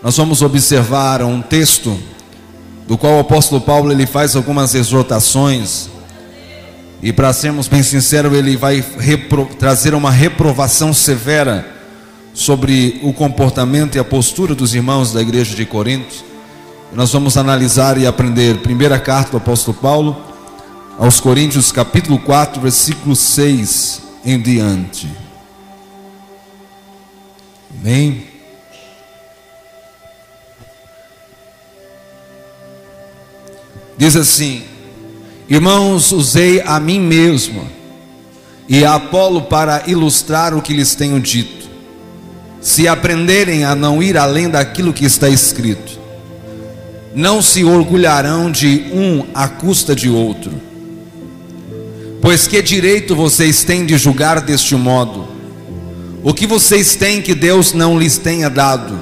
nós vamos observar um texto do qual o apóstolo Paulo ele faz algumas exortações, e para sermos bem sinceros, ele vai trazer uma reprovação severa sobre o comportamento e a postura dos irmãos da igreja de Corinto. Nós vamos analisar e aprender primeira carta do apóstolo Paulo aos Coríntios, capítulo 4, versículo 6 em diante. Amém? Diz assim: irmãos, usei a mim mesmo e a Apolo para ilustrar o que lhes tenho dito. Se aprenderem a não ir além daquilo que está escrito, não se orgulharão de um à custa de outro. Pois que direito vocês têm de julgar deste modo? O que vocês têm que Deus não lhes tenha dado?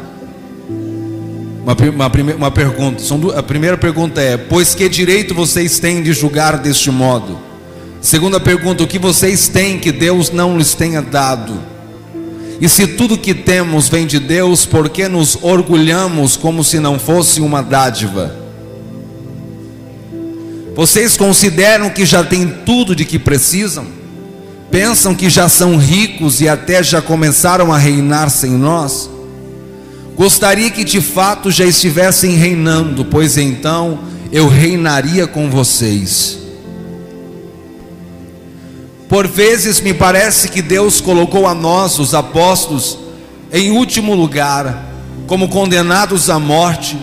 Uma pergunta. A primeira pergunta é: pois que direito vocês têm de julgar deste modo? Segunda pergunta: o que vocês têm que Deus não lhes tenha dado? E se tudo que temos vem de Deus, por que nos orgulhamos como se não fosse uma dádiva? Vocês consideram que já têm tudo de que precisam? Pensam que já são ricos e até já começaram a reinar sem nós? Gostaria que de fato já estivessem reinando, pois então eu reinaria com vocês. Por vezes me parece que Deus colocou a nós, os apóstolos, em último lugar, como condenados à morte,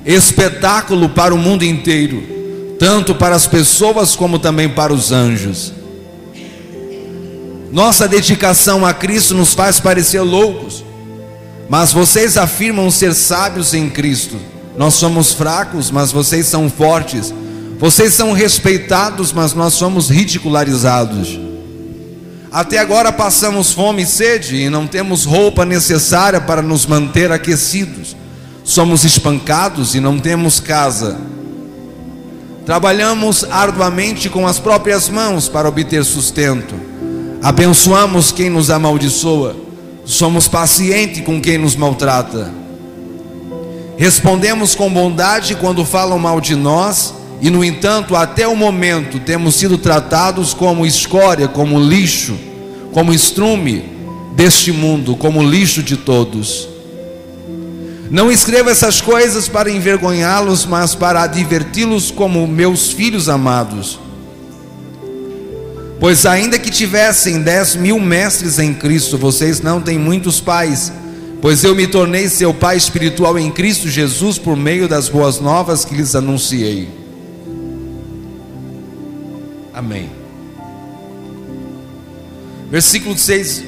espetáculo para o mundo inteiro, tanto para as pessoas como também para os anjos. Nossa dedicação a Cristo nos faz parecer loucos, mas vocês afirmam ser sábios em Cristo. Nós somos fracos, mas vocês são fortes. Vocês são respeitados, mas nós somos ridicularizados. Até agora passamos fome e sede e não temos roupa necessária para nos manter aquecidos. Somos espancados e não temos casa. Trabalhamos arduamente com as próprias mãos para obter sustento. Abençoamos quem nos amaldiçoa. Somos pacientes com quem nos maltrata. Respondemos com bondade quando falam mal de nós, e no entanto, até o momento, temos sido tratados como escória, como lixo, como estrume deste mundo, como lixo de todos. Não escrevo essas coisas para envergonhá-los, mas para adverti-los como meus filhos amados. Pois ainda que tivessem 10.000 mestres em Cristo, vocês não têm muitos pais, pois eu me tornei seu pai espiritual em Cristo Jesus por meio das boas novas que lhes anunciei. Amém. Versículo 6,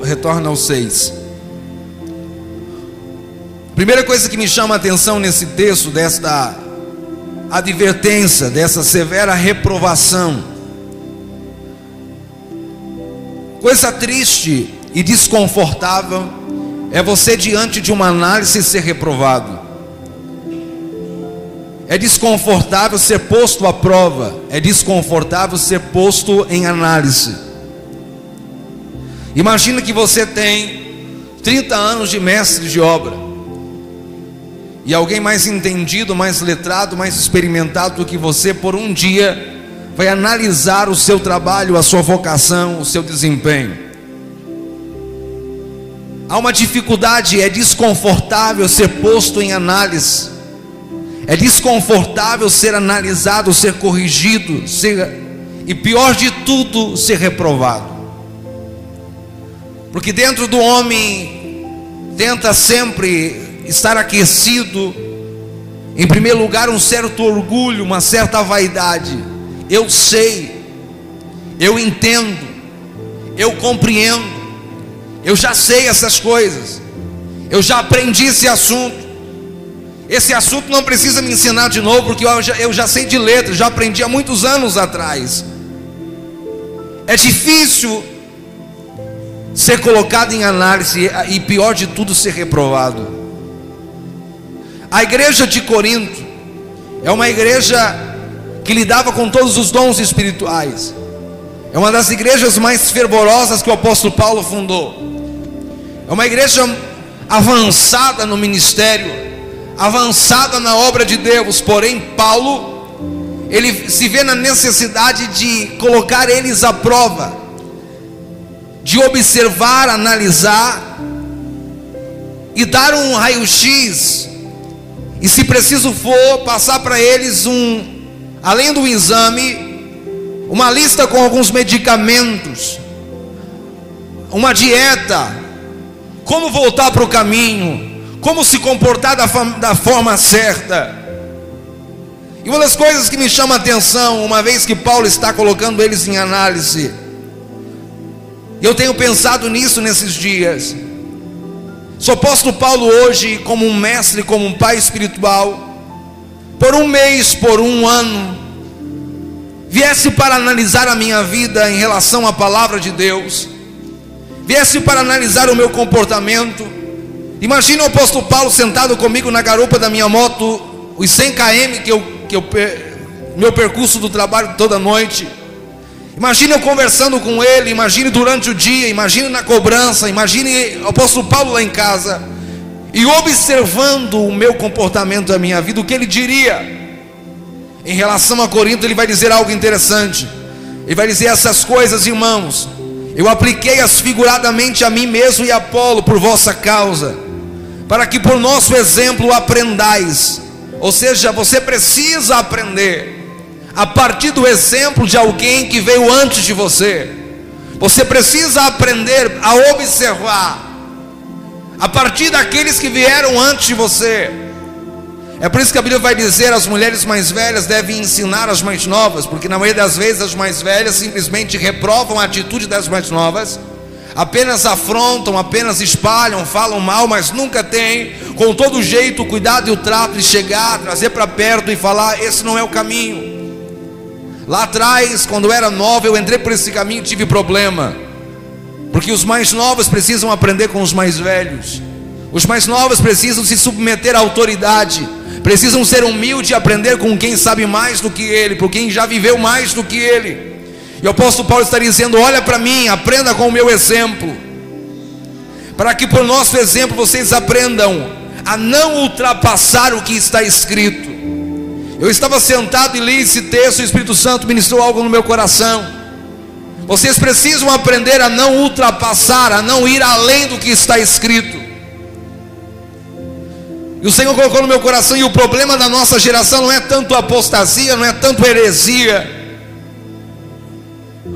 retorna ao 6. Primeira coisa que me chama a atenção nesse texto, desta advertência, dessa severa reprovação. Coisa triste e desconfortável é você, diante de uma análise, ser reprovado. É desconfortável ser posto à prova. É desconfortável ser posto em análise. Imagina que você tem 30 anos de mestre de obra, e alguém mais entendido, mais letrado, mais experimentado do que você, por um dia, vai analisar o seu trabalho, a sua vocação, o seu desempenho. Há uma dificuldade, é desconfortável ser posto em análise. É desconfortável ser analisado, ser corrigido, e pior de tudo, ser reprovado. Porque dentro do homem tenta sempre estar aquecido, em primeiro lugar, um certo orgulho, uma certa vaidade. Eu sei, eu entendo, eu compreendo, eu já sei essas coisas, eu já aprendi esse assunto. Esse assunto não precisa me ensinar de novo, porque eu já sei de letra, já aprendi há muitos anos atrás. É difícil ser colocado em análise, e pior de tudo, ser reprovado. A igreja de Corinto é uma igreja que lidava com todos os dons espirituais. É uma das igrejas mais fervorosas que o apóstolo Paulo fundou. É uma igreja avançada no ministério, avançada na obra de Deus. Porém, Paulo, ele se vê na necessidade de colocar eles à prova, de observar, analisar e dar um raio-x, e se preciso for, passar para eles além do exame, uma lista com alguns medicamentos, uma dieta, como voltar para o caminho, como se comportar da forma certa. E uma das coisas que me chama a atenção, uma vez que Paulo está colocando eles em análise, eu tenho pensado nisso nesses dias. Se o apóstolo Paulo hoje, como um mestre, como um pai espiritual, por um mês, por um ano, viesse para analisar a minha vida em relação à palavra de Deus, viesse para analisar o meu comportamento. Imagina o apóstolo Paulo sentado comigo na garupa da minha moto, os 100 km meu percurso do trabalho toda noite. Imagine eu conversando com ele, imagine durante o dia, imagine na cobrança, imagine o apóstolo Paulo lá em casa, e observando o meu comportamento, a minha vida, o que ele diria em relação a Corinto. Ele vai dizer algo interessante. Ele vai dizer: essas coisas, irmãos, eu apliquei-as figuradamente a mim mesmo e a Apolo por vossa causa, para que por nosso exemplo aprendais. Ou seja, você precisa aprender a partir do exemplo de alguém que veio antes de você. Você precisa aprender a observar a partir daqueles que vieram antes de você. É por isso que a Bíblia vai dizer: as mulheres mais velhas devem ensinar as mais novas, porque na maioria das vezes as mais velhas simplesmente reprovam a atitude das mais novas, apenas afrontam, apenas espalham, falam mal, mas nunca tem, com todo jeito, o cuidado e o trato de chegar, trazer para perto e falar: esse não é o caminho. Lá atrás, quando eu era nova, eu entrei por esse caminho e tive problema, porque os mais novos precisam aprender com os mais velhos. Os mais novos precisam se submeter à autoridade, precisam ser humildes e aprender com quem sabe mais do que ele, por quem já viveu mais do que ele. E o apóstolo Paulo está dizendo: olha para mim, aprenda com o meu exemplo, para que por nosso exemplo vocês aprendam a não ultrapassar o que está escrito. Eu estava sentado e li esse texto, e o Espírito Santo ministrou algo no meu coração. Vocês precisam aprender a não ultrapassar, a não ir além do que está escrito. E o Senhor colocou no meu coração: e o problema da nossa geração não é tanto apostasia, não é tanto heresia.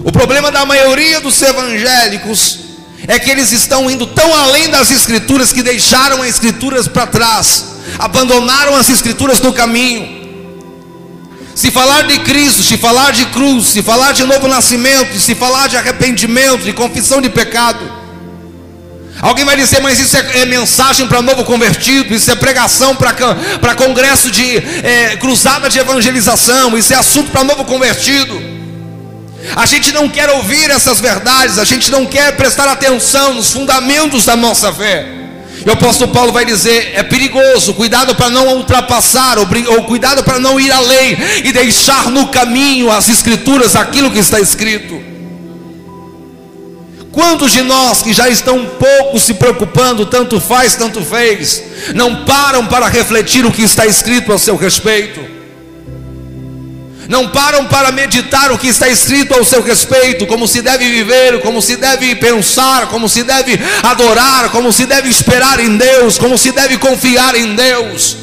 O problema da maioria dos evangélicos é que eles estão indo tão além das Escrituras que deixaram as Escrituras para trás, abandonaram as Escrituras no caminho. Se falar de Cristo, se falar de cruz, se falar de novo nascimento, se falar de arrependimento, de confissão de pecado, alguém vai dizer: mas isso é mensagem para novo convertido, isso é pregação para congresso de cruzada de evangelização, isso é assunto para novo convertido. A gente não quer ouvir essas verdades, a gente não quer prestar atenção nos fundamentos da nossa fé. E o apóstolo Paulo vai dizer: é perigoso, cuidado para não ultrapassar, ou cuidado para não ir além e deixar no caminho as Escrituras, aquilo que está escrito. Quantos de nós que já estão um pouco se preocupando, tanto faz, tanto fez, não param para refletir o que está escrito ao seu respeito? Não param para meditar o que está escrito ao seu respeito, como se deve viver, como se deve pensar, como se deve adorar, como se deve esperar em Deus, como se deve confiar em Deus.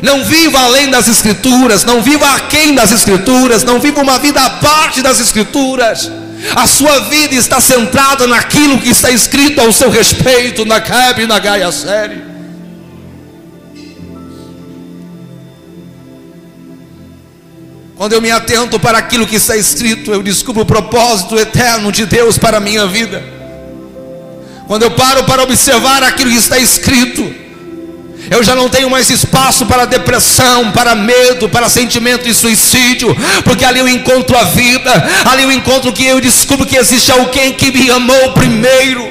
Não viva além das Escrituras, não viva aquém das Escrituras, não viva uma vida à parte das Escrituras. A sua vida está centrada naquilo que está escrito ao seu respeito, na Cab e na Gaia Série. Quando eu me atento para aquilo que está escrito, eu descubro o propósito eterno de Deus para a minha vida. Quando eu paro para observar aquilo que está escrito, eu já não tenho mais espaço para depressão, para medo, para sentimento de suicídio, porque ali eu encontro a vida, ali eu encontro que eu descubro que existe alguém que me amou primeiro.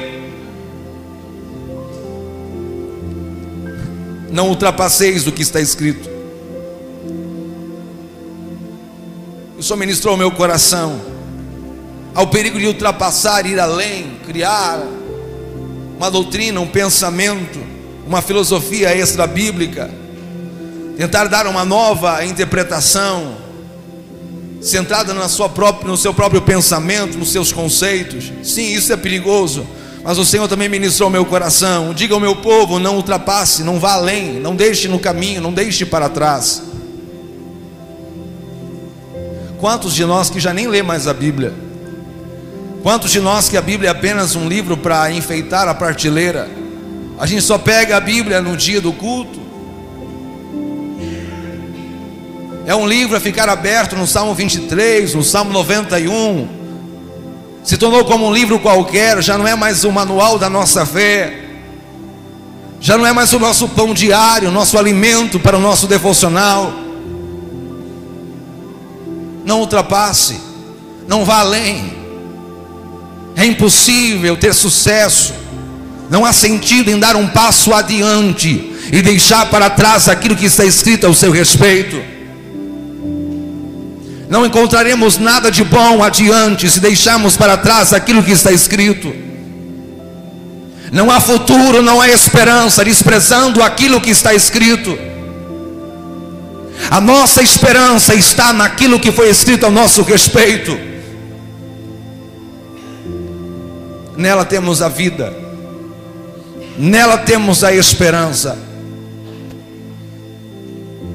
Não ultrapasseis do que está escrito. O Senhor ministrou ao meu coração ao perigo de ultrapassar, ir além, criar uma doutrina, um pensamento, uma filosofia extra-bíblica, tentar dar uma nova interpretação, centrada no seu próprio pensamento, nos seus conceitos. Sim, isso é perigoso, mas o Senhor também ministrou meu coração. Diga ao meu povo: não ultrapasse, não vá além, não deixe no caminho, não deixe para trás. Quantos de nós que já nem lê mais a Bíblia? Quantos de nós que a Bíblia é apenas um livro para enfeitar a prateleira? A gente só pega a Bíblia no dia do culto. É um livro a ficar aberto no Salmo 23, no Salmo 91. Se tornou como um livro qualquer, já não é mais o manual da nossa fé, já não é mais o nosso pão diário, nosso alimento para o nosso devocional. Não ultrapasse, não vá além. É impossível ter sucesso, não há sentido em dar um passo adiante e deixar para trás aquilo que está escrito ao seu respeito. Não encontraremos nada de bom adiante se deixarmos para trás aquilo que está escrito. Não há futuro, não há esperança desprezando aquilo que está escrito. A nossa esperança está naquilo que foi escrito ao nosso respeito. Nela temos a vida, nela temos a esperança.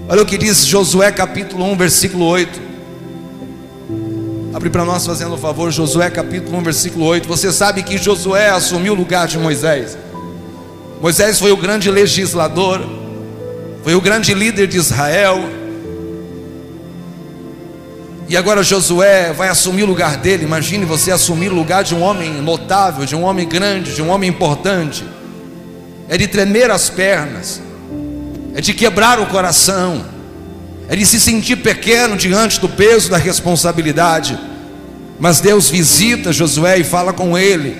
Olha o que diz Josué capítulo 1, versículo 8. Abre para nós, fazendo um favor, Josué capítulo 1, versículo 8. Você sabe que Josué assumiu o lugar de Moisés. Moisés foi o grande legislador, foi o grande líder de Israel, e agora Josué vai assumir o lugar dele. Imagine você assumir o lugar de um homem notável, de um homem grande, de um homem importante. É de tremer as pernas, é de quebrar o coração, é de se sentir pequeno diante do peso da responsabilidade. Mas Deus visita Josué e fala com ele,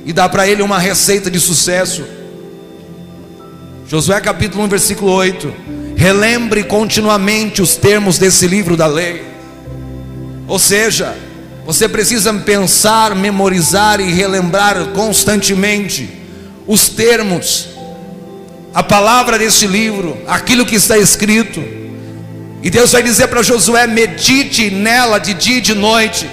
e dá para ele uma receita de sucesso. Josué capítulo 1, versículo 8. Relembre continuamente os termos desse livro da lei. Ou seja, você precisa pensar, memorizar e relembrar constantemente os termos, a palavra deste livro, aquilo que está escrito. E Deus vai dizer para Josué: medite nela de dia e de noite.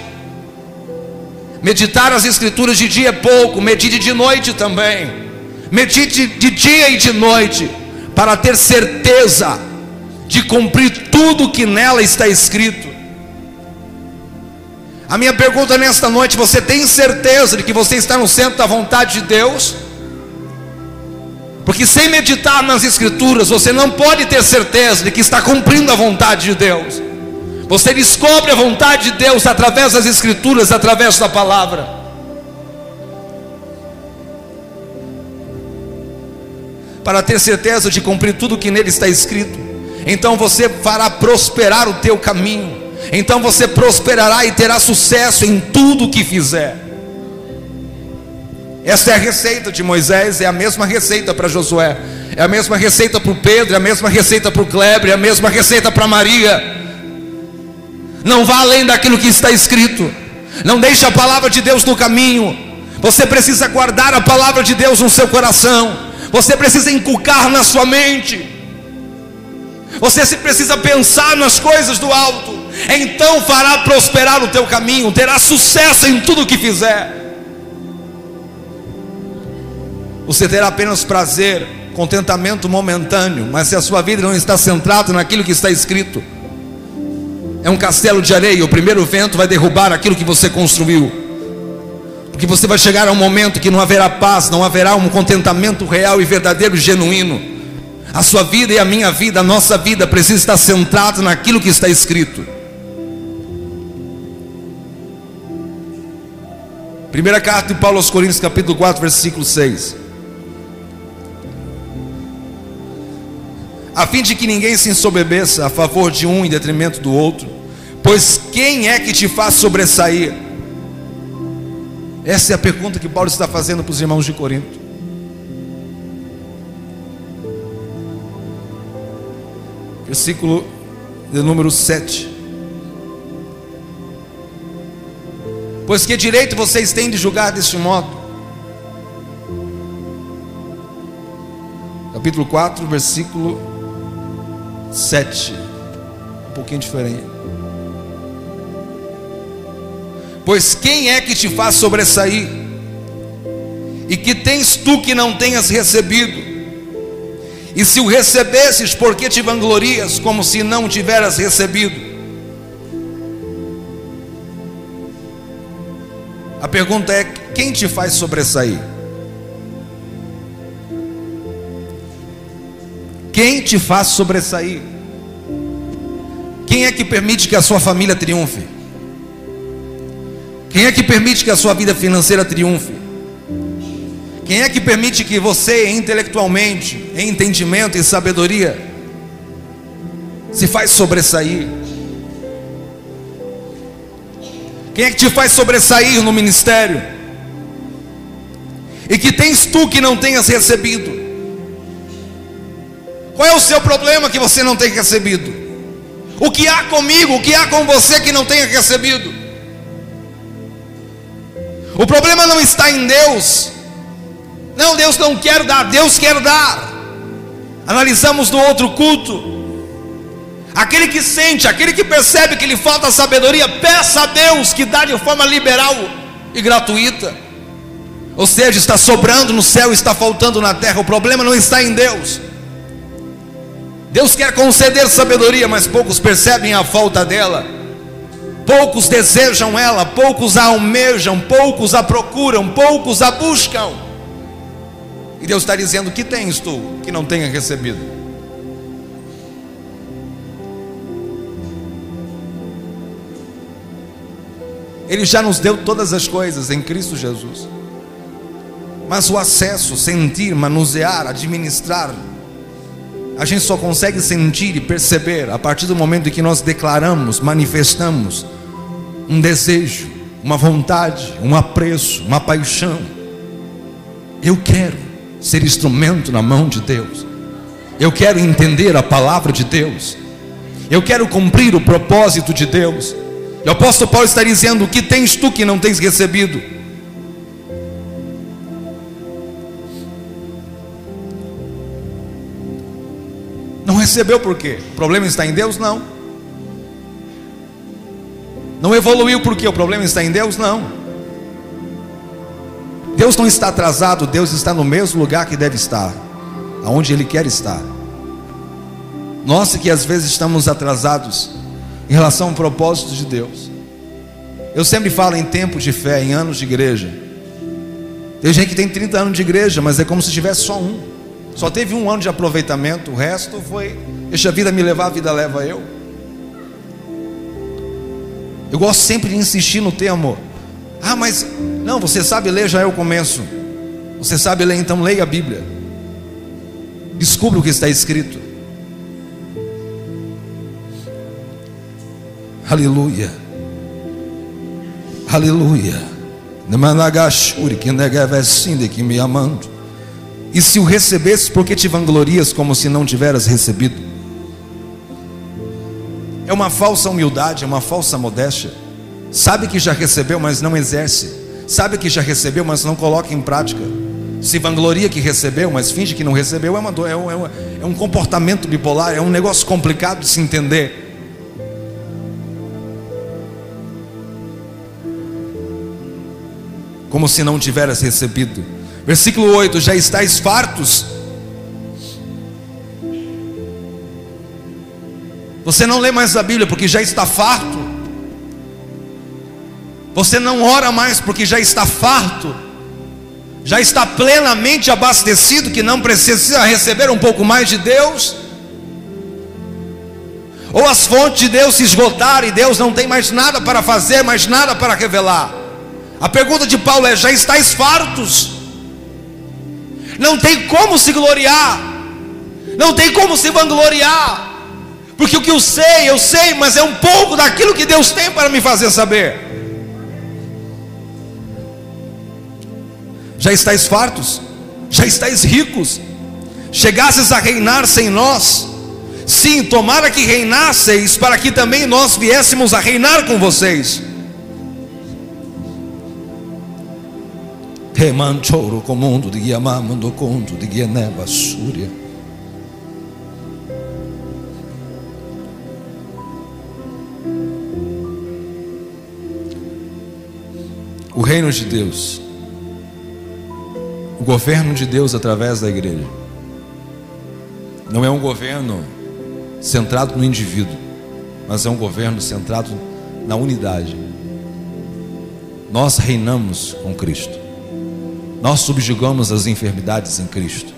Meditar as escrituras de dia é pouco, medite de noite também. Medite de dia e de noite, para ter certeza de cumprir tudo que nela está escrito. A minha pergunta nesta noite: você tem certeza de que você está no centro da vontade de Deus? Porque sem meditar nas escrituras, você não pode ter certeza de que está cumprindo a vontade de Deus. Você descobre a vontade de Deus através das escrituras, através da palavra. Para ter certeza de cumprir tudo que nele está escrito, então você fará prosperar o teu caminho. Então você prosperará e terá sucesso em tudo o que fizer. Esta é a receita de Moisés, é a mesma receita para Josué, é a mesma receita para o Pedro, é a mesma receita para o Kleber, é a mesma receita para Maria. Não vá além daquilo que está escrito, não deixe a palavra de Deus no caminho. Você precisa guardar a palavra de Deus no seu coração, você precisa inculcar na sua mente, você precisa pensar nas coisas do alto. Então fará prosperar o teu caminho, terá sucesso em tudo o que fizer. Você terá apenas prazer, contentamento momentâneo, mas se a sua vida não está centrada naquilo que está escrito, é um castelo de areia. O primeiro vento vai derrubar aquilo que você construiu, porque você vai chegar a um momento que não haverá paz, não haverá um contentamento real e verdadeiro, genuíno. A sua vida e a minha vida, a nossa vida precisa estar centrada naquilo que está escrito. Primeira carta de Paulo aos Coríntios, capítulo 4, versículo 6. A fim de que ninguém se ensoberbeça a favor de um em detrimento do outro, pois quem é que te faz sobressair? Essa é a pergunta que Paulo está fazendo para os irmãos de Corinto. Versículo de número 7. Pois que direito vocês têm de julgar deste modo? capítulo 4, versículo 7. Um pouquinho diferente. Pois quem é que te faz sobressair? E que tens tu que não tenhas recebido? E se o recebesses, por que te vanglorias como se não tiveras recebido? A pergunta é: quem te faz sobressair? Quem te faz sobressair? Quem é que permite que a sua família triunfe? Quem é que permite que a sua vida financeira triunfe? Quem é que permite que você intelectualmente, em entendimento e sabedoria, se faz sobressair? Quem é que te faz sobressair no ministério? E que tens tu que não tenhas recebido? Qual é o seu problema que você não tem recebido? O que há comigo, o que há com você que não tenha recebido? O problema não está em Deus. Não, Deus não quer dar, Deus quer dar. Analisamos no outro culto. Aquele que sente, aquele que percebe que lhe falta sabedoria, peça a Deus que dá de forma liberal e gratuita. Ou seja, está sobrando no céu, está faltando na terra. O problema não está em Deus. Deus quer conceder sabedoria, mas poucos percebem a falta dela. Poucos desejam ela, poucos a almejam, poucos a procuram, poucos a buscam. E Deus está dizendo: que tens tu que não tenha recebido? Ele já nos deu todas as coisas em Cristo Jesus. Mas o acesso, sentir, manusear, administrar, a gente só consegue sentir e perceber a partir do momento em que nós declaramos, manifestamos um desejo, uma vontade, um apreço, uma paixão. Eu quero ser instrumento na mão de Deus. Eu quero entender a palavra de Deus. Eu quero cumprir o propósito de Deus. E o apóstolo Paulo está dizendo: o que tens tu que não tens recebido? Não recebeu por quê? O problema está em Deus? Não. Não evoluiu por quê? O problema está em Deus? Não. Deus não está atrasado, Deus está no mesmo lugar que deve estar, aonde Ele quer estar. Nós que às vezes estamos atrasados em relação ao propósito de Deus. Eu sempre falo em tempo de fé, em anos de igreja. Tem gente que tem 30 anos de igreja, mas é como se tivesse só um. Só teve um ano de aproveitamento, o resto foi: deixa a vida me levar, a vida leva eu. Eu gosto sempre de insistir no termo: ah, mas não, você sabe ler, já é o começo. Você sabe ler, então leia a Bíblia. Descubra o que está escrito. Aleluia. Aleluia. Que me amando. E se o recebesses, por que te vanglorias como se não tiveras recebido? É uma falsa humildade, é uma falsa modéstia. Sabe que já recebeu, mas não exerce. Sabe que já recebeu, mas não coloca em prática. Se vangloria que recebeu, mas finge que não recebeu. É um comportamento bipolar, é um negócio complicado de se entender. Como se não tiveras recebido. Versículo 8: já estáis fartos? Você não lê mais a Bíblia porque já está farto. Você não ora mais porque já está farto. Já está plenamente abastecido, que não precisa receber um pouco mais de Deus. Ou as fontes de Deus se esgotaram e Deus não tem mais nada para fazer, mais nada para revelar. A pergunta de Paulo é: já estáis fartos? Não tem como se gloriar, não tem como se vangloriar, porque o que eu sei, mas é um pouco daquilo que Deus tem para me fazer saber. Já estáis fartos? Já estáis ricos? Chegasses a reinar sem nós? Sim, tomara que reinasseis, para que também nós viéssemos a reinar com vocês. Remanchoro comundo de Yamamando conto de Guianeva Súria. O reino de Deus, o governo de Deus através da igreja, não é um governo centrado no indivíduo, mas é um governo centrado na unidade. Nós reinamos com Cristo, nós subjugamos as enfermidades em Cristo,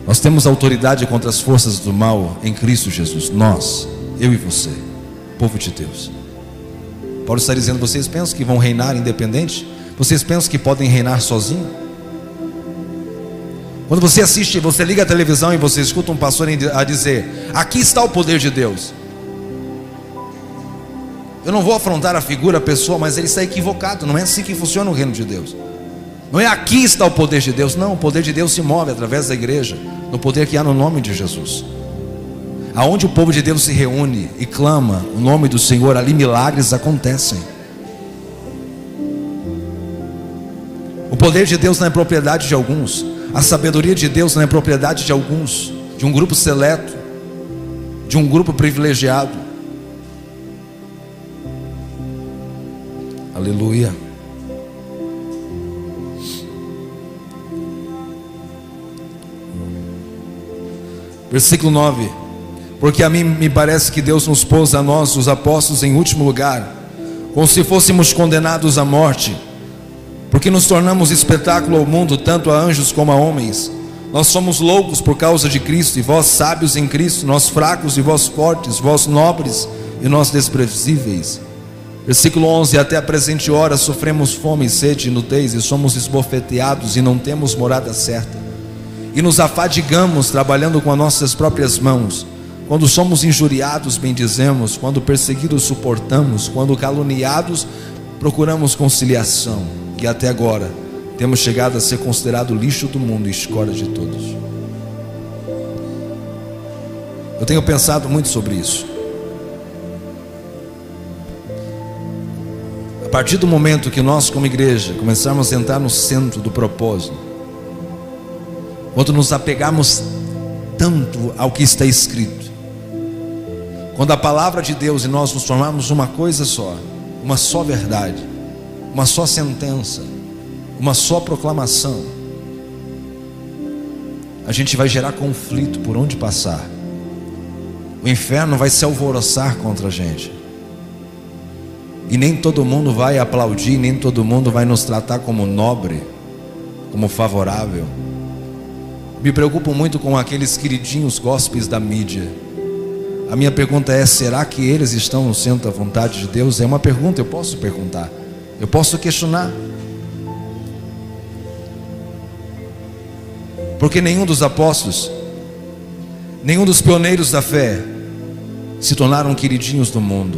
nós temos autoridade contra as forças do mal em Cristo Jesus. Nós, eu e você, povo de Deus. Paulo está dizendo: vocês pensam que vão reinar independente? Vocês pensam que podem reinar sozinhos? Quando você assiste, você liga a televisão e você escuta um pastor a dizer: aqui está o poder de Deus. Eu não vou afrontar a figura, a pessoa, mas ele está equivocado. Não é assim que funciona o reino de Deus. Não é aqui está o poder de Deus. Não, o poder de Deus se move através da igreja, no poder que há no nome de Jesus. Aonde o povo de Deus se reúne e clama o nome do Senhor, ali milagres acontecem. O poder de Deus não é propriedade de alguns, a sabedoria de Deus não é propriedade de alguns, de um grupo seleto, de um grupo privilegiado. Aleluia. Versículo 9: porque a mim me parece que Deus nos pôs a nós, os apóstolos, em último lugar, como se fôssemos condenados à morte, porque nos tornamos espetáculo ao mundo, tanto a anjos como a homens. Nós somos loucos por causa de Cristo, e vós sábios em Cristo, nós fracos e vós fortes, vós nobres e nós desprezíveis. Versículo 11: até a presente hora sofremos fome, sede e nudez, e somos esbofeteados e não temos morada certa, e nos afadigamos trabalhando com as nossas próprias mãos. Quando somos injuriados, bendizemos; quando perseguidos, suportamos; quando caluniados, procuramos conciliação. E até agora temos chegado a ser considerado lixo do mundo e escória de todos. Eu tenho pensado muito sobre isso. A partir do momento que nós, como igreja, começarmos a entrar no centro do propósito, quando nos apegarmos tanto ao que está escrito, quando a palavra de Deus e nós nos tornarmos uma coisa só, uma só verdade, uma só sentença, uma só proclamação, a gente vai gerar conflito por onde passar. O inferno vai se alvoroçar contra a gente, e nem todo mundo vai aplaudir, nem todo mundo vai nos tratar como nobre, como favorável. Me preocupo muito com aqueles queridinhos gospels da mídia. A minha pergunta é: será que eles estão no centro da vontade de Deus? É uma pergunta, eu posso perguntar, eu posso questionar. Porque nenhum dos apóstolos, nenhum dos pioneiros da fé se tornaram queridinhos do mundo.